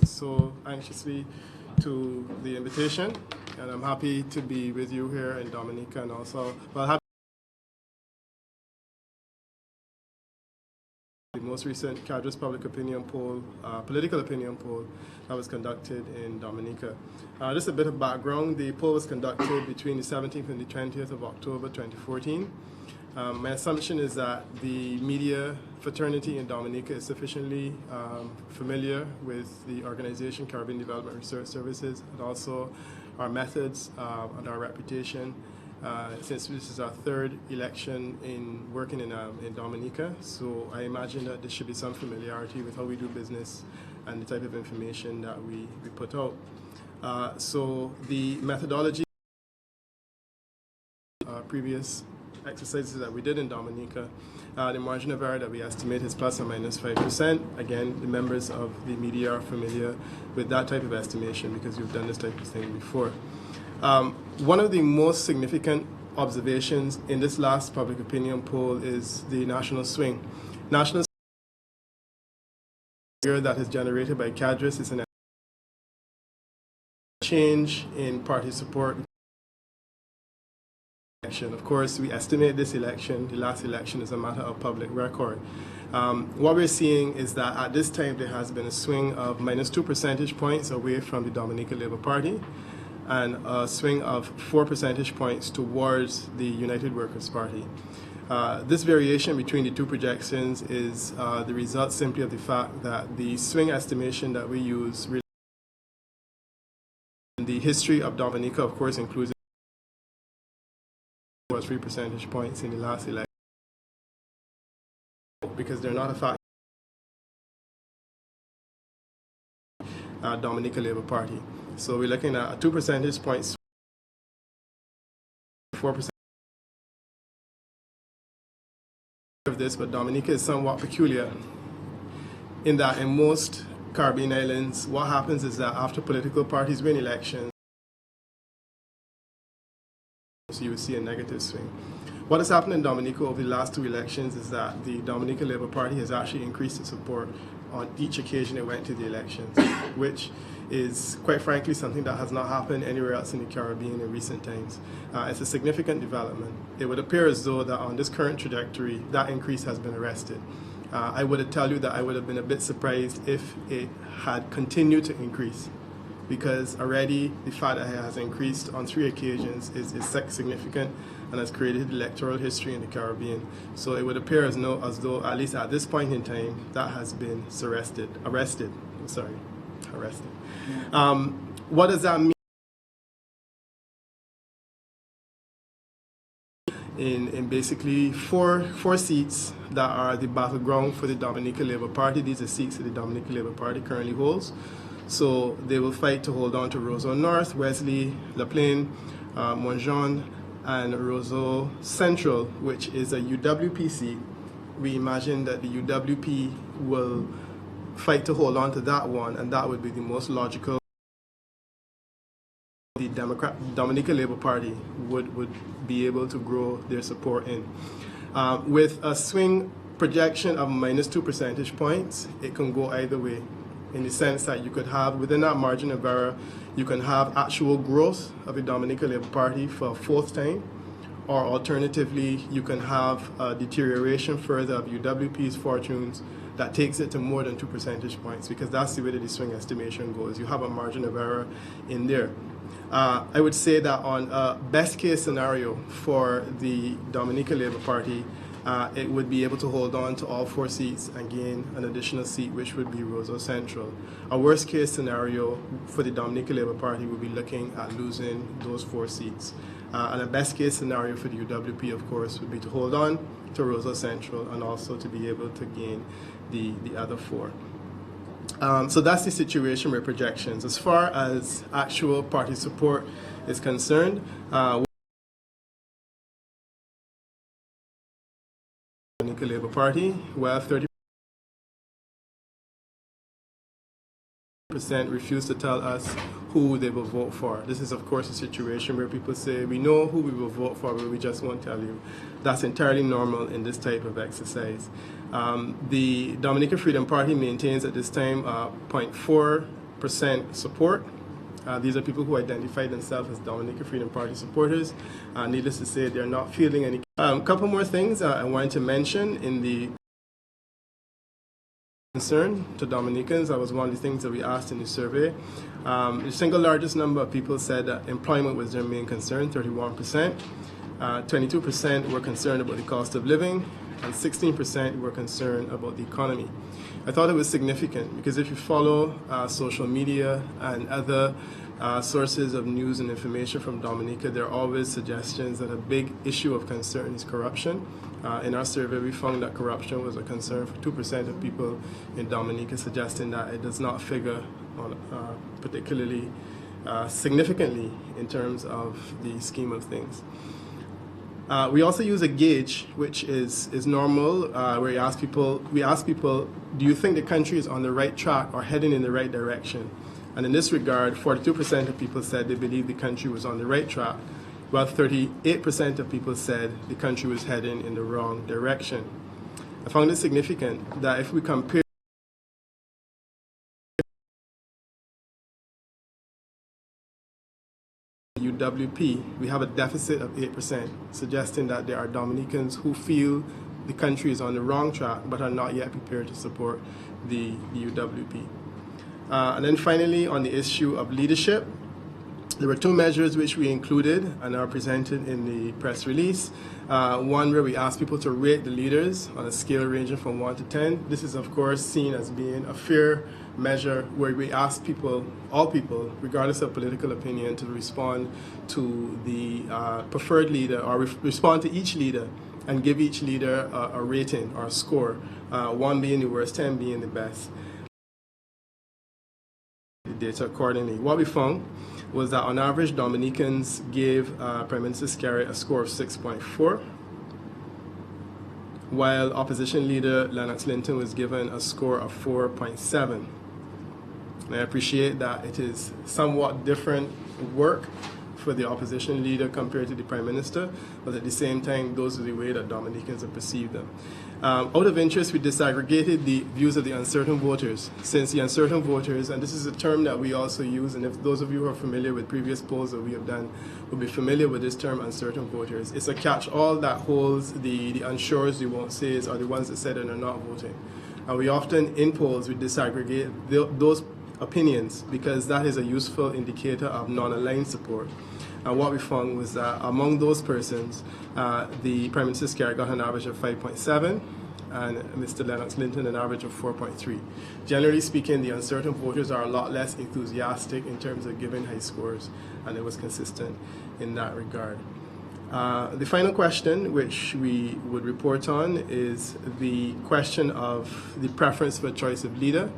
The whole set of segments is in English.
so anxiously to the invitation, and I'm happy to be with you here in Dominica, and also, well, the most recent CADRES public opinion poll, political opinion poll that was conducted in Dominica. Just a bit of background, the poll was conducted between the 17th and the 20th of October 2014. My assumption is that the media fraternity in Dominica is sufficiently familiar with the organization Caribbean Development Research Services, and also our methods and our reputation, since this is our third election in working in Dominica. So I imagine that there should be some familiarity with how we do business and the type of information that we put out. So the methodology, previous exercises that we did in Dominica, the margin of error that we estimate is plus or minus 5%. Again, the members of the media are familiar with that type of estimation because you've done this type of thing before. One of the most significant observations in this last public opinion poll is the national swing. National swing that is generated by CADRES is an change in party support. Of course, we estimate this election, the last election, is a matter of public record. What we're seeing is that at this time there has been a swing of minus 2 percentage points away from the Dominica Labour Party and a swing of 4 percentage points towards the United Workers' Party. This variation between the two projections is the result simply of the fact that the swing estimation that we use in the history of Dominica, of course, includes 3 percentage points in the last election, because they're not a fact. Dominica Labour Party. So we're looking at a 2 percentage points, 4% of this, but Dominica is somewhat peculiar in that in most Caribbean islands, what happens is that after political parties win elections, so you will see a negative swing. What has happened in Dominica over the last two elections is that the Dominica Labour Party has actually increased its support on each occasion it went to the elections, which is quite frankly something that has not happened anywhere else in the Caribbean in recent times. It's a significant development. It would appear as though that on this current trajectory, that increase has been arrested. I would tell you that I would have been a bit surprised if it had continued to increase, because already the fact that it has increased on 3 occasions is significant and has created electoral history in the Caribbean. So it would appear as though, at least at this point in time, that has been arrested. What does that mean? In basically four seats that are the battleground for the Dominica Labour Party. These are seats that the Dominica Labour Party currently holds. So they will fight to hold on to Roseau North, Wesley, La Plaine, Montjean, and Roseau Central, which is a UWP seat. We imagine that the UWP will fight to hold on to that one, and that would be the most logical. The Dominica Labour Party would be able to grow their support in. With a swing projection of minus 2 percentage points, it can go either way, in the sense that you could have, within that margin of error, you can have actual growth of the Dominica Labour Party for a 4th time, or alternatively, you can have a deterioration further of UWP's fortunes that takes it to more than 2 percentage points, because that's the way that the swing estimation goes. You have a margin of error in there. I would say that on a best case scenario for the Dominica Labour Party, it would be able to hold on to all 4 seats and gain an additional seat, which would be Roseau Central. A worst case scenario for the Dominica Labour Party would be looking at losing those 4 seats. And a best case scenario for the UWP, of course, would be to hold on to Roseau Central and also to be able to gain the other 4. So that's the situation with projections. As far as actual party support is concerned, Dominica Labour Party, well, 30% refuse to tell us who they will vote for. This is, of course, a situation where people say, we know who we will vote for, but we just won't tell you. That's entirely normal in this type of exercise. The Dominica Freedom Party maintains at this time 0.4% percent support. These are people who identify themselves as Dominica Freedom Party supporters. Needless to say, they're not fielding any. A couple more things I wanted to mention in the concern to Dominicans. That was one of the things that we asked in the survey. The single largest number of people said that employment was their main concern, 31%. 22% were concerned about the cost of living, and 16% were concerned about the economy. I thought it was significant because if you follow social media and other sources of news and information from Dominica, there are always suggestions that a big issue of concern is corruption. In our survey, we found that corruption was a concern for 2% of people in Dominica, suggesting that it does not figure on, particularly significantly in terms of the scheme of things. We also use a gauge, which is normal, where we ask people, do you think the country is on the right track or heading in the right direction? And in this regard, 42% of people said they believe the country was on the right track, while 38% of people said the country was heading in the wrong direction. I found it significant that if we compare UWP, we have a deficit of 8%, suggesting that there are Dominicans who feel the country is on the wrong track but are not yet prepared to support the UWP. And then finally, on the issue of leadership, there were two measures which we included and are presented in the press release. One where we asked people to rate the leaders on a scale ranging from 1 to 10. This is, of course, seen as being a fair measure where we ask people, all people, regardless of political opinion, to respond to the preferred leader or respond to each leader and give each leader a rating or a score, 1 being the worst, 10 being the best. The data accordingly. What we found was that on average, Dominicans gave Prime Minister Skerrit a score of 6.4, while opposition leader Lennox Linton was given a score of 4.7. And I appreciate that it is somewhat different work for the opposition leader compared to the Prime Minister, but at the same time, those are the way that Dominicans have perceived them. Out of interest, we disaggregated the views of the uncertain voters, since the uncertain voters, and this is a term that we also use, and if those of you who are familiar with previous polls that we have done will be familiar with this term, uncertain voters. It's a catch-all that holds the unsures, the won't says, or the ones that said that are not voting. And we often, in polls, we disaggregate those opinions because that is a useful indicator of non-aligned support. And what we found was that among those persons, the Prime Minister Skerrit got an average of 5.7 and Mr. Lennox Linton an average of 4.3. Generally speaking, the uncertain voters are a lot less enthusiastic in terms of giving high scores, and it was consistent in that regard. The final question, which we would report on, is the question of the preference for choice of leader.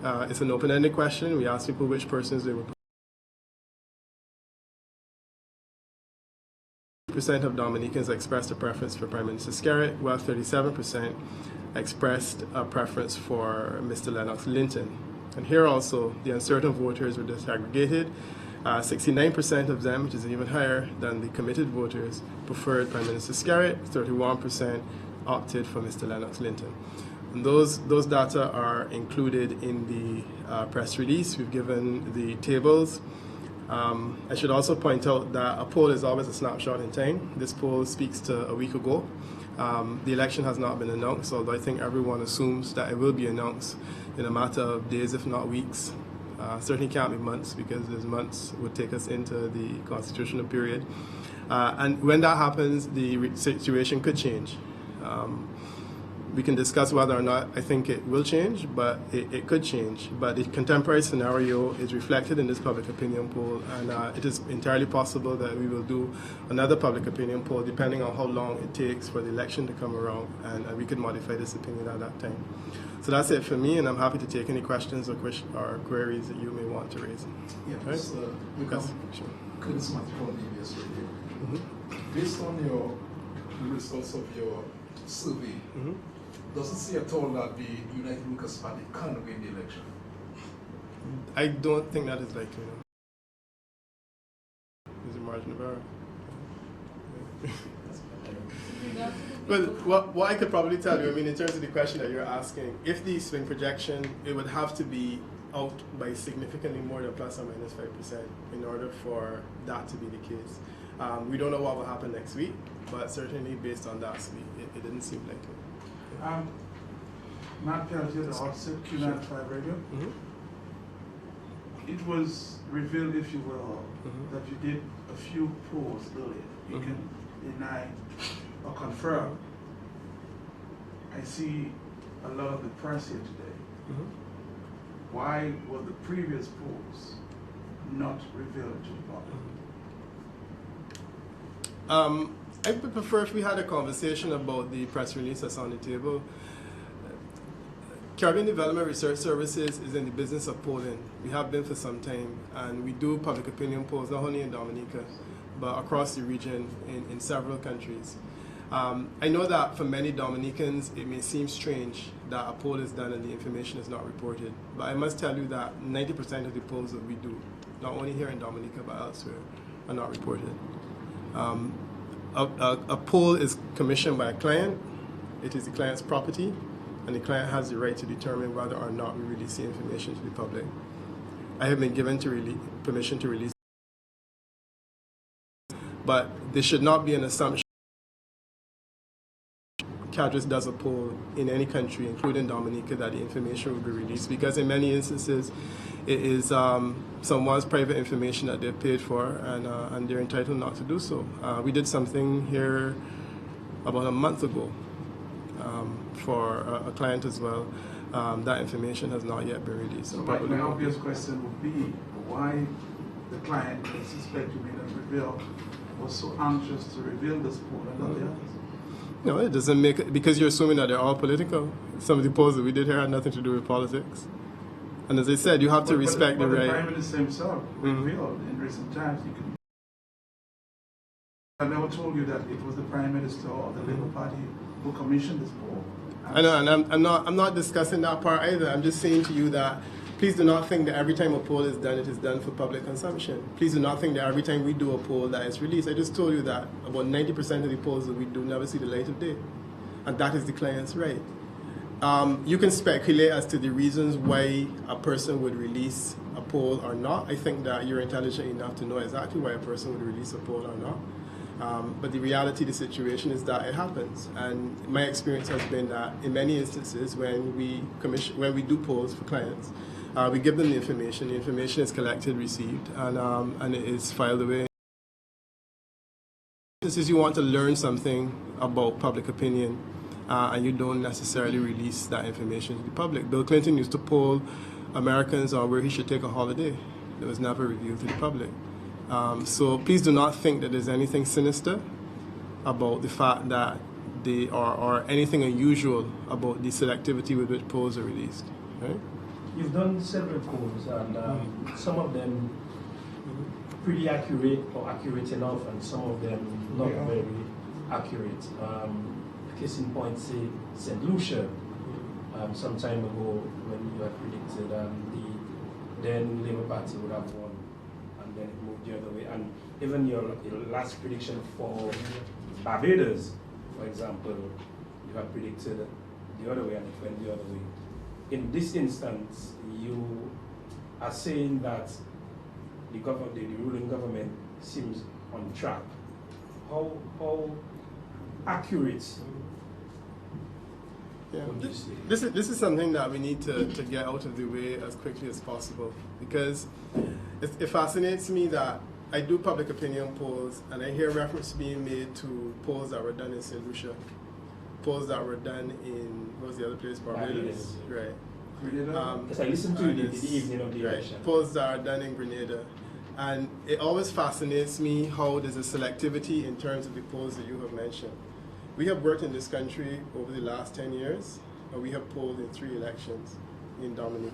It's an open-ended question. We asked people which persons they would. Percent of Dominicans expressed a preference for Prime Minister Skerrit, while 37% expressed a preference for Mr. Lennox Linton. And here also, the uncertain voters were disaggregated. 69% of them, which is even higher than the committed voters, preferred Prime Minister Skerrit. 31% opted for Mr. Lennox Linton. And those data are included in the press release. We've given the tables. I should also point out that a poll is always a snapshot in time. This poll speaks to a week ago. The election has not been announced, although I think everyone assumes that it will be announced in a matter of days, if not weeks. Certainly can't be months, because those months would take us into the constitutional period. And when that happens, the situation could change. We can discuss whether or not I think it will change, but it could change. But the contemporary scenario is reflected in this public opinion poll, and it is entirely possible that we will do another public opinion poll depending on how long it takes for the election to come around, and we could modify this opinion at that time. So that's it for me, and I'm happy to take any questions or queries that you may want to raise. Yeah, right? Lucas, Sure. charismatic from ABS Radio. Based on the results of your survey, doesn't say at all that the United Lucas Party can win the election. I don't think that is likely. No. There's a margin of error. Well, what I could probably tell you, I mean, in terms of the question that you're asking, if the swing projection, it would have to be out by significantly more than plus or minus 5% in order for that to be the case. We don't know what will happen next week, but certainly based on that week, it didn't seem likely. Matt Peltier, the hot seat, Q95 Radio. It was revealed, if you will, that you did a few polls earlier. You can deny or confirm. I see a lot of the press here today. Why were the previous polls not revealed to the public? I would prefer if we had a conversation about the press release that's on the table. Caribbean Development Research Services is in the business of polling. We have been for some time, and we do public opinion polls not only in Dominica, but across the region in several countries. I know that for many Dominicans, it may seem strange that a poll is done and the information is not reported. But I must tell you that 90% of the polls that we do, not only here in Dominica but elsewhere, are not reported. A poll is commissioned by a client. It is the client's property, and the client has the right to determine whether or not we release the information to the public. I have been given permission to release, but there should not be an assumption CADRES does a poll in any country, including Dominica, that the information will be released, because in many instances it is someone's private information that they're paid for, and they're entitled not to do so. We did something here about a month ago for a client as well. That information has not yet been released. So my obvious question would be why the client, I suspect you may not reveal, was so anxious to reveal this poll and not the others. No, it doesn't make it, because you're assuming that they're all political. Some of the polls that we did here had nothing to do with politics. And as I said, you have to respect the right. The Prime Minister himself revealed in recent times. I never told you that it was the Prime Minister or the Labour Party who commissioned this poll. I know, and I'm not discussing that part either. I'm just saying to you that please do not think that every time a poll is done, it is done for public consumption. Please do not think that every time we do a poll that is released. I just told you that about 90% of the polls that we do never see the light of day. And that is the client's right. You can speculate as to the reasons why a person would release a poll or not. I think that you're intelligent enough to know exactly why a person would release a poll or not. But the reality of the situation is that it happens. And my experience has been that in many instances when we do polls for clients, we give them the information is collected, received, and it is filed away. This is you want to learn something about public opinion, and you don't necessarily release that information to the public. Bill Clinton used to poll Americans on where he should take a holiday. It was never revealed to the public. So please do not think that there's anything sinister about the fact that or anything unusual about the selectivity with which polls are released. Right? You've done several polls, and some of them pretty accurate or accurate enough, and some of them not very accurate. Case in point, say St. Lucia, some time ago when you had predicted the then Labour Party would have won, and then it moved the other way. And even your last prediction for Barbados, for example, you had predicted the other way and it went the other way. In this instance, you are saying that the ruling government seems on track. How accurate? Yeah. This is something that we need to get out of the way as quickly as possible, because it fascinates me that I do public opinion polls and I hear reference being made to polls that were done in St. Lucia, polls that were done in, what was the other place, Barbados, right? Because I listened to the evening of the election. Right. Polls that are done in Grenada. And it always fascinates me how there's a selectivity in terms of the polls that you have mentioned. We have worked in this country over the last 10 years, and we have polled in 3 elections in Dominica.